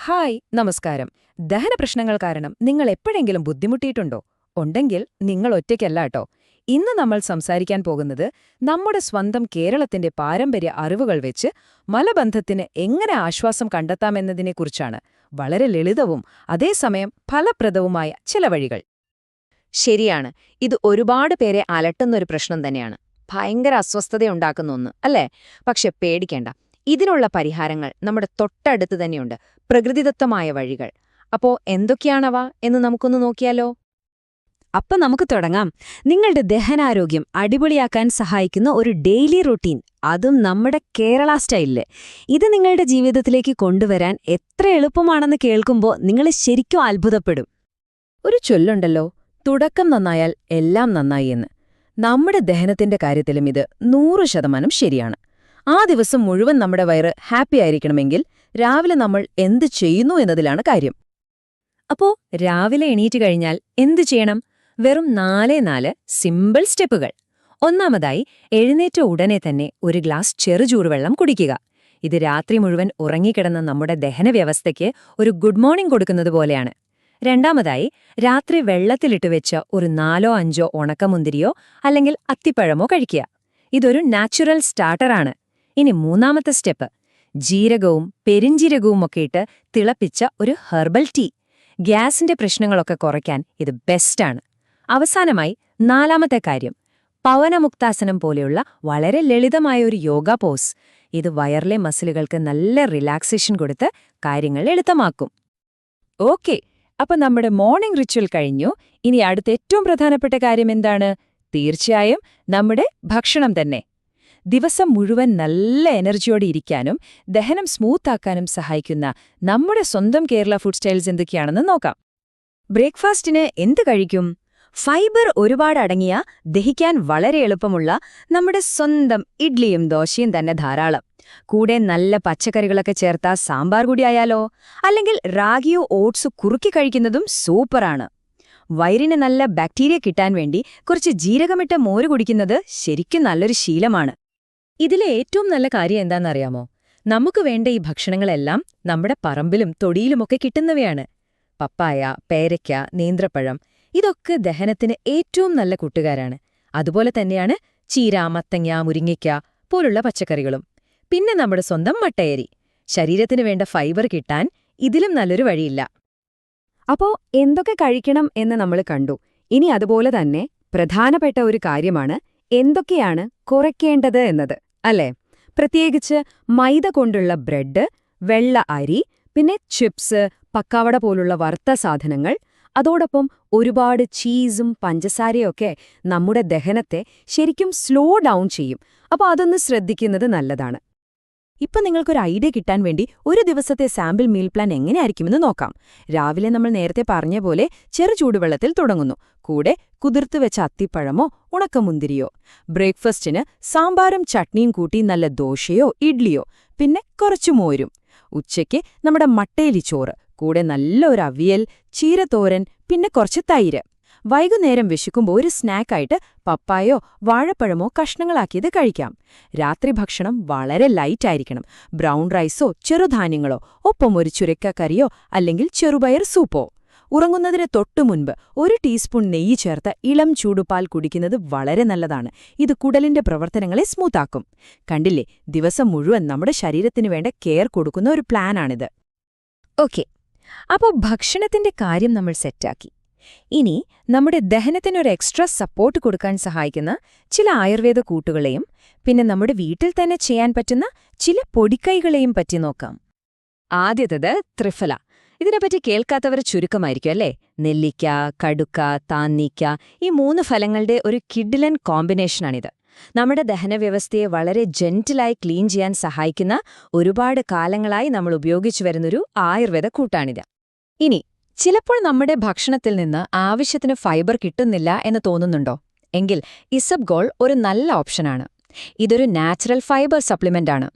Hi നമസ്കാരം. ദഹനപ്രശ്നങ്ങൾ കാരണം നിങ്ങൾ എപ്പോഴെങ്കിലും ബുദ്ധിമുട്ടിയിട്ടുണ്ടോ? ഉണ്ടെങ്കിൽ നിങ്ങൾ ഒറ്റയ്ക്കല്ലാട്ടോ. ഇന്ന് നമ്മൾ സംസാരിക്കാൻ പോകുന്നത് നമ്മുടെ സ്വന്തം കേരളത്തിന്റെ പാരമ്പര്യ അറിവുകൾ വെച്ച് മലബന്ധത്തിന് എങ്ങനെ ആശ്വാസം കണ്ടെത്താമെന്നതിനെക്കുറിച്ചാണ്. വളരെ ലളിതവും അതേസമയം ഫലപ്രദവുമായ ചില വഴികൾ. ശരിയാണ്. ഇത് ഒരുപാട് പേരെ അലട്ടുന്നൊരു പ്രശ്നം തന്നെയാണ്. ഭയങ്കര അസ്വസ്ഥതയുണ്ടാക്കുന്ന ഒന്ന്, അല്ലേ? പക്ഷെ പേടിക്കേണ്ട. ഇതിനുള്ള പരിഹാരങ്ങൾ നമ്മുടെ തൊട്ടടുത്ത് തന്നെയുണ്ട്. പ്രകൃതിദത്തമായ വഴികൾ. അപ്പോ എന്തൊക്കെയാണവ എന്ന് നമുക്കൊന്ന് നോക്കിയാലോ? അപ്പൊ നമുക്ക് തുടങ്ങാം. നിങ്ങളുടെ ദഹനാരോഗ്യം അടിപൊളിയാക്കാൻ സഹായിക്കുന്ന ഒരു ഡെയിലി റൂട്ടീൻ, അതും നമ്മുടെ കേരള സ്റ്റൈലില്. ഇത് നിങ്ങളുടെ ജീവിതത്തിലേക്ക് കൊണ്ടുവരാൻ എത്ര എളുപ്പമാണെന്ന് കേൾക്കുമ്പോൾ നിങ്ങൾ ശരിക്കും അത്ഭുതപ്പെടും. ഒരു ചൊല്ലുണ്ടല്ലോ, തുടക്കം നന്നായാൽ എല്ലാം നന്നായി എന്ന്. നമ്മുടെ ദഹനത്തിന്റെ കാര്യത്തിലും ഇത് 100% ശരിയാണ്. ആ ദിവസം മുഴുവൻ നമ്മുടെ വയറ് ഹാപ്പി ആയിരിക്കണമെങ്കിൽ രാവിലെ നമ്മൾ എന്ത് ചെയ്യുന്നു എന്നതിലാണ് കാര്യം. അപ്പോ രാവിലെ എണീറ്റ് കഴിഞ്ഞാൽ എന്തു ചെയ്യണം? വെറും 4 സിമ്പിൾ സ്റ്റെപ്പുകൾ. ഒന്നാമതായി, എഴുന്നേറ്റ ഉടനെ തന്നെ ഒരു ഗ്ലാസ് ചെറുചൂടുവെള്ളം കുടിക്കുക. ഇത് രാത്രി മുഴുവൻ ഉറങ്ങിക്കിടന്ന നമ്മുടെ ദഹനവ്യവസ്ഥയ്ക്ക് ഒരു ഗുഡ് മോർണിംഗ് കൊടുക്കുന്നത് പോലെയാണ്. രണ്ടാമതായി, രാത്രി വെള്ളത്തിലിട്ട് വെച്ച ഒരു 4-5 ഉണക്കമുന്തിരിയോ അല്ലെങ്കിൽ അത്തിപ്പഴമോ കഴിക്കുക. ഇതൊരു നാച്ചുറൽ സ്റ്റാർട്ടറാണ്. ഇനി മൂന്നാമത്തെ സ്റ്റെപ്പ്, ജീരകവും പെരിഞ്ജീരകവുമൊക്കെ ഇട്ട് തിളപ്പിച്ച ഒരു ഹെർബൽ ടീ. ഗ്യാസിന്റെ പ്രശ്നങ്ങളൊക്കെ കുറയ്ക്കാൻ ഇത് ബെസ്റ്റാണ്. അവസാനമായി, നാലാമത്തെ കാര്യം, പവനമുക്താസനം പോലെയുള്ള വളരെ ലളിതമായ ഒരു യോഗ പോസ്. ഇത് വയറിലെ മസിലുകൾക്ക് നല്ല റിലാക്സേഷൻ കൊടുത്ത് കാര്യങ്ങൾ എളുപ്പമാക്കും. ഓക്കെ, അപ്പൊ നമ്മുടെ മോർണിംഗ് റിച്വൽ കഴിഞ്ഞു. ഇനി അടുത്ത ഏറ്റവും പ്രധാനപ്പെട്ട കാര്യം എന്താണ്? തീർച്ചയായും നമ്മുടെ ഭക്ഷണം തന്നെ. ദിവസം മുഴുവൻ നല്ല എനർജിയോടെ ഇരിക്കാനും ദഹനം സ്മൂത്താക്കാനും സഹായിക്കുന്ന നമ്മുടെ സ്വന്തം കേരള ഫുഡ് സ്റ്റൈൽസ് എന്തൊക്കെയാണെന്ന് നോക്കാം. ബ്രേക്ക്ഫാസ്റ്റിന് എന്ത് കഴിക്കും? ഫൈബർ ഒരുപാട് അടങ്ങിയ, ദഹിക്കാൻ വളരെ എളുപ്പമുള്ള നമ്മുടെ സ്വന്തം ഇഡ്ലിയും ദോശയും തന്നെ ധാരാളം. കൂടെ നല്ല പച്ചക്കറികളൊക്കെ ചേർത്ത സാമ്പാർ കൂടിയായാലോ? അല്ലെങ്കിൽ റാഗിയോ ഓട്സോ കുറുക്കി കഴിക്കുന്നതും സൂപ്പറാണ്. വയറിന് നല്ല ബാക്ടീരിയ കിട്ടാൻ വേണ്ടി കുറച്ച് ജീരകമിട്ട മോര് കുടിക്കുന്നത് ശരിക്കും നല്ലൊരു ശീലമാണ്. ഇതിലെ ഏറ്റവും നല്ല കാര്യം എന്താണെന്നറിയാമോ? നമുക്ക് വേണ്ട ഈ ഭക്ഷണങ്ങളെല്ലാം നമ്മുടെ പറമ്പിലും തൊടിയിലുമൊക്കെ കിട്ടുന്നവയാണ്. പപ്പായ, പേരയ്ക്ക, നേന്ത്രപ്പഴം, ഇതൊക്കെ ദഹനത്തിന് ഏറ്റവും നല്ല കൂട്ടുകാരാണ്. അതുപോലെ തന്നെയാണ് ചീര, മത്തങ്ങ, മുരിങ്ങയ്ക്ക പോലുള്ള പച്ചക്കറികളും. പിന്നെ നമ്മുടെ സ്വന്തം മട്ടയരി. ശരീരത്തിന് വേണ്ട ഫൈബർ കിട്ടാൻ ഇതിലും നല്ലൊരു വഴിയില്ല. അപ്പോ എന്തൊക്കെ കഴിക്കണം എന്ന് നമ്മൾ കണ്ടു. ഇനി അതുപോലെ തന്നെ പ്രധാനപ്പെട്ട ഒരു കാര്യമാണ് എന്തൊക്കെയാണ് കുറയ്ക്കേണ്ടത് എന്നത്, അല്ലേ? പ്രത്യേകിച്ച് മൈദ കൊണ്ടുള്ള ബ്രെഡ്, വെള്ള അരി, പിന്നെ ചിപ്സ്, പക്കാവട പോലുള്ള വറുത്ത സാധനങ്ങൾ, അതോടൊപ്പം ഒരുപാട് ചീസും പഞ്ചസാരയൊക്കെ നമ്മുടെ ദഹനത്തെ ശരിക്കും സ്ലോ ഡൗൺ ചെയ്യും. അപ്പോൾ അതൊന്ന് ശ്രദ്ധിക്കുന്നത് നല്ലതാണ്. ഇപ്പൊ നിങ്ങൾക്കൊരു ഐഡിയ കിട്ടാൻ വേണ്ടി ഒരു ദിവസത്തെ സാമ്പിൾ മീൽ പ്ലാൻ എങ്ങനെയായിരിക്കുമെന്ന് നോക്കാം. രാവിലെ നമ്മൾ നേരത്തെ പറഞ്ഞ പോലെ ചെറു ചൂടുവെള്ളത്തിൽ തുടങ്ങുന്നു. കൂടെ കുതിർത്തു വെച്ച അത്തിപ്പഴമോ ഉണക്കമുന്തിരിയോ. ബ്രേക്ക്ഫാസ്റ്റിന് സാമ്പാറും ചട്നിയും കൂട്ടി നല്ല ദോശയോ ഇഡ്ലിയോ, പിന്നെ കുറച്ചു മോരും. ഉച്ചയ്ക്ക് നമ്മുടെ മട്ടേലിച്ചോറ്, കൂടെ നല്ലൊരു അവിയൽ, ചീരത്തോരൻ, പിന്നെ കുറച്ച് തൈര്. വൈകുന്നേരം വിശക്കുമ്പോൾ ഒരു സ്നാക്കായിട്ട് പപ്പായോ വാഴപ്പഴമോ കഷ്ണങ്ങളാക്കിയത് കഴിക്കാം. രാത്രി ഭക്ഷണം വളരെ ലൈറ്റായിരിക്കണം. ബ്രൗൺ റൈസോ ചെറുധാന്യങ്ങളോ, ഒപ്പം ഒരു ചുരക്കക്കറിയോ അല്ലെങ്കിൽ ചെറുപയർ സൂപ്പോ. ഉറങ്ങുന്നതിന് തൊട്ടുമുൻപ് 1 ടീസ്പൂൺ നെയ്യ് ചേർത്ത് ഇളം ചൂടുപാൽ കുടിക്കുന്നത് വളരെ നല്ലതാണ്. ഇത് കുടലിന്റെ പ്രവർത്തനങ്ങളെ സ്മൂത്താക്കും. കണ്ടില്ലേ, ദിവസം മുഴുവൻ നമ്മുടെ ശരീരത്തിന് വേണ്ട കെയർ കൊടുക്കുന്ന ഒരു പ്ലാനാണിത്. ഓക്കെ, അപ്പോൾ ഭക്ഷണത്തിന്റെ കാര്യം നമ്മൾ സെറ്റാക്കി. ഇനി നമ്മുടെ ദഹനത്തിനൊരു എക്സ്ട്രാ സപ്പോർട്ട് കൊടുക്കാൻ സഹായിക്കുന്ന ചില ആയുർവേദ കൂട്ടുകളെയും പിന്നെ നമ്മുടെ വീട്ടിൽ തന്നെ ചെയ്യാൻ പറ്റുന്ന ചില പൊടിക്കൈകളെയും പറ്റി നോക്കാം. ആദ്യത്തത് ത്രിഫല. ഇതിനെപ്പറ്റി കേൾക്കാത്തവർ ചുരുക്കമായിരിക്കും, അല്ലേ? നെല്ലിക്ക, കടുക്ക, താന്നിക്ക, ഈ 3 ഫലങ്ങളുടെ ഒരു കിഡിലൻ കോമ്പിനേഷനാണിത്. നമ്മുടെ ദഹനവ്യവസ്ഥയെ വളരെ ജെന്റിലായി ക്ലീൻ ചെയ്യാൻ സഹായിക്കുന്ന, ഒരുപാട് കാലങ്ങളായി നമ്മൾ ഉപയോഗിച്ചു വരുന്നൊരു ആയുർവേദ കൂട്ടാണിത്. ഇനി ചിലപ്പോൾ നമ്മുടെ ഭക്ഷണത്തിൽ നിന്ന് ആവശ്യത്തിന് ഫൈബർ കിട്ടുന്നില്ല എന്ന് തോന്നുന്നുണ്ടോ? എങ്കിൽ ഇസബ്ഗോൾ ഒരു നല്ല ഓപ്ഷനാണ്. ഇതൊരു നാച്ചുറൽ ഫൈബർ സപ്ലിമെന്റാണ്.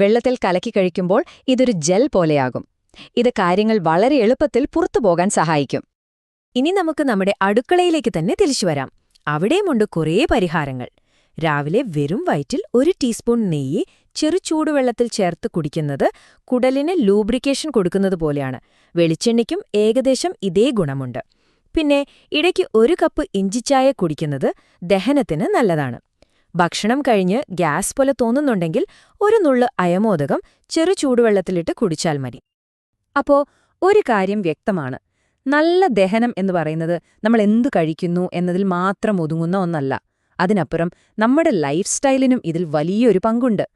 വെള്ളത്തിൽ കലക്കി കഴിക്കുമ്പോൾ ഇതൊരു ജെൽ പോലെയാകും. ഇത് കാര്യങ്ങൾ വളരെ എളുപ്പത്തിൽ പുറത്തുപോകാൻ സഹായിക്കും. ഇനി നമുക്ക് നമ്മുടെ അടുക്കളയിലേക്ക് തന്നെ തിരിച്ചുവരാം. അവിടെയുമുണ്ട് കുറേ പരിഹാരങ്ങൾ. രാവിലെ വെറും വയറ്റിൽ 1 ടീസ്പൂൺ നെയ്യ് ചെറു ചൂടുവെള്ളത്തിൽ ചേർത്ത് കുടിക്കുന്നത് കുടലിന് ലൂബ്രിക്കേഷൻ കൊടുക്കുന്നത് പോലെയാണ്. വെളിച്ചെണ്ണയ്ക്കും ഏകദേശം ഇതേ ഗുണമുണ്ട്. പിന്നെ ഇടയ്ക്ക് 1 കപ്പ് ഇഞ്ചിച്ചായ കുടിക്കുന്നത് ദഹനത്തിന് നല്ലതാണ്. ഭക്ഷണം കഴിഞ്ഞ് ഗ്യാസ് പോലെ തോന്നുന്നുണ്ടെങ്കിൽ 1 നുള്ള് അയമോദകം ചെറു ചൂടുവെള്ളത്തിലിട്ട് കുടിച്ചാൽ മതി. അപ്പോ ഒരു കാര്യം വ്യക്തമാണ്, നല്ല ദഹനം എന്ന് പറയുന്നത് നമ്മൾ എന്തു കഴിക്കുന്നു എന്നതിൽ മാത്രം ഒതുങ്ങുന്ന ഒന്നല്ല. അതിനപ്പുറം നമ്മുടെ ലൈഫ് സ്റ്റൈലിനും ഇതിൽ വലിയൊരു പങ്കുണ്ട്.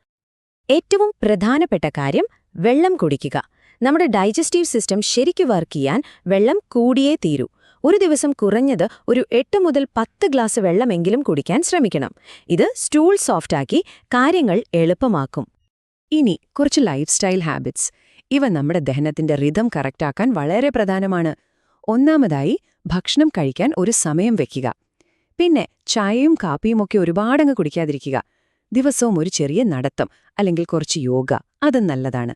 ഏറ്റവും പ്രധാനപ്പെട്ട കാര്യം വെള്ളം കുടിക്കുക. നമ്മുടെ ഡൈജസ്റ്റീവ് സിസ്റ്റം ശരിക്കു വർക്ക് ചെയ്യാൻ വെള്ളം കൂടിയേ തീരൂ. ഒരു ദിവസം കുറഞ്ഞത് ഒരു 8 മുതൽ 10 ഗ്ലാസ് വെള്ളമെങ്കിലും കുടിക്കാൻ ശ്രമിക്കണം. ഇത് സ്റ്റൂൾ സോഫ്റ്റാക്കി കാര്യങ്ങൾ എളുപ്പമാക്കും. ഇനി കുറച്ച് ലൈഫ് സ്റ്റൈൽ ഹാബിറ്റ്സ്. ഇവ നമ്മുടെ ദഹനത്തിന്റെ റിതം കറക്റ്റാക്കാൻ വളരെ പ്രധാനമാണ്. ഒന്നാമതായി, ഭക്ഷണം കഴിക്കാൻ ഒരു സമയം വെക്കുക. പിന്നെ ചായയും കാപ്പിയുമൊക്കെ ഒരുപാടങ്ങ് കുടിക്കാതിരിക്കുക. ദിവസവും ഒരു ചെറിയ നടത്തം അല്ലെങ്കിൽ കുറച്ച് യോഗ, അത് നല്ലതാണ്.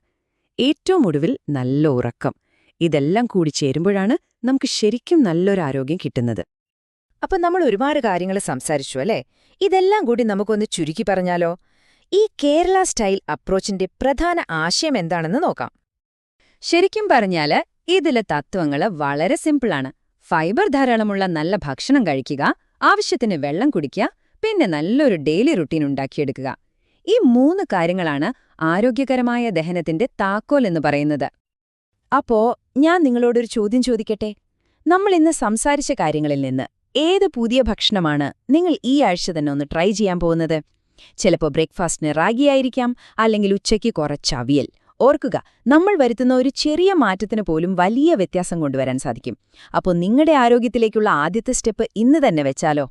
ഏറ്റവും ഒടുവിൽ നല്ല ഉറക്കം. ഇതെല്ലാം കൂടി ചേരുമ്പോഴാണ് നമുക്ക് ശരിക്കും നല്ലൊരു ആരോഗ്യം കിട്ടുന്നത്. അപ്പൊ നമ്മൾ ഒരുപാട് കാര്യങ്ങൾ സംസാരിച്ചു അല്ലേ? ഇതെല്ലാം കൂടി നമുക്കൊന്ന് ചുരുക്കി പറഞ്ഞാലോ? ഈ കേരള സ്റ്റൈൽ അപ്രോച്ചിന്റെ പ്രധാന ആശയം എന്താണെന്ന് നോക്കാം. ശരിക്കും പറഞ്ഞാല് ഇതിലെ തത്വങ്ങള് വളരെ സിമ്പിളാണ്. ഫൈബർ ധാരാളമുള്ള നല്ല ഭക്ഷണം കഴിക്കുക, ആവശ്യത്തിന് വെള്ളം കുടിക്കുക, പിന്നെ നല്ലൊരു ഡെയിലി റുട്ടീൻ ഉണ്ടാക്കിയെടുക്കുക. ഈ 3 കാര്യങ്ങളാണ് ആരോഗ്യകരമായ ദഹനത്തിന്റെ താക്കോൽ എന്ന് പറയുന്നത്. അപ്പോ ഞാൻ നിങ്ങളോടൊരു ചോദ്യം ചോദിക്കട്ടെ. നമ്മൾ ഇന്ന് സംസാരിച്ച കാര്യങ്ങളിൽ നിന്ന് ഏത് പുതിയ ഭക്ഷണമാണ് നിങ്ങൾ ഈ ആഴ്ച തന്നെ ഒന്ന് ട്രൈ ചെയ്യാൻ പോകുന്നത്? ചിലപ്പോൾ ബ്രേക്ക്ഫാസ്റ്റിന് റാഗിയായിരിക്കാം, അല്ലെങ്കിൽ ഉച്ചയ്ക്ക് കുറച്ച് അവിയൽ. ഓർക്കുക, നമ്മൾ വരുത്തുന്ന ഒരു ചെറിയ മാറ്റത്തിന് പോലും വലിയ വ്യത്യാസം കൊണ്ടുവരാൻ സാധിക്കും. അപ്പോൾ നിങ്ങളുടെ ആരോഗ്യത്തിലേക്കുള്ള ആദ്യത്തെ സ്റ്റെപ്പ് ഇന്ന് തന്നെ വെച്ചാലോ?